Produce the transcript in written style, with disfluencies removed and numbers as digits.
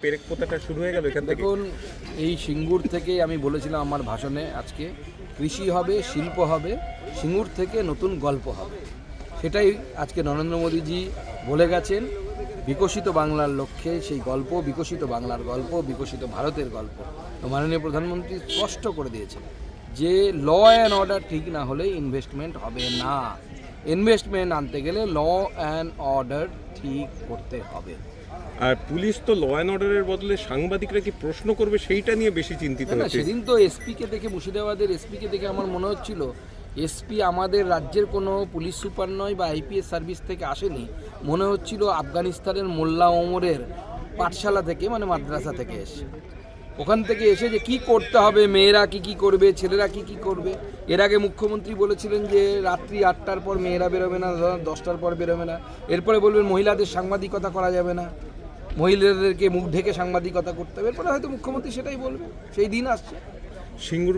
পেরেক পোতাটা শুরু হয়ে গেল এখান থেকে। দেখুন, এই সিঙ্গুর থেকে আমি বলেছিলাম আমার ভাষণে আজকে, কৃষি হবে, শিল্প হবে, সিঙ্গুর থেকে নতুন গল্প হবে। সেটাই আজকে নরেন্দ্র মোদীজি বলে গেছেন। বিকশিত বাংলার লক্ষ্যে সেই গল্প, বিকশিত বাংলার গল্প, বিকশিত ভারতের গল্প। তো মাননীয় প্রধানমন্ত্রী স্পষ্ট করে দিয়েছেন যে ল অ্যান্ড অর্ডার ঠিক না হলে ইনভেস্টমেন্ট হবে না। ইনভেস্টমেন্ট আনতে গেলে ল অ্যান্ড অর্ডার ঠিক করতে হবে। আর পুলিশ তো ল অ্যান্ড অর্ডারের বদলে সাংবাদিকরা কি প্রশ্ন করবে সেইটা নিয়ে বেশি চিন্তিত না, হচ্ছে। সেদিন তো এসপিকে দেখে, মুর্শিদাবাদের এসপিকে দেখে আমার মনে হচ্ছিল এসপি আমাদের রাজ্যের কোনো পুলিশ সুপার নয় বা আইপিএস সার্ভিস থেকে আসেনি। মনে হচ্ছিল আফগানিস্তানের মোল্লা ওমরের পাঠশালা থেকে, মানে মাদ্রাসা থেকে এসে, ওখান থেকে এসে যে কি করতে হবে, মেয়েরা কি করবে, ছেলেরা কি করবে। এর আগে মুখ্যমন্ত্রী বলেছিলেন যে রাত্রি 8টার পর মেয়েরা বেরোবে না, 10টার পর বেরোবে না। এরপরে বলবেন মহিলাদের সাংবাদিকতা করা যাবে না, মহিলাদেরকে মুখ ঢেকে সাংবাদিকতা করতে হবে। এরপরে হয়তো মুখ্যমন্ত্রী সেটাই বলবে, সেই দিন আসছে। সিঙ্গুর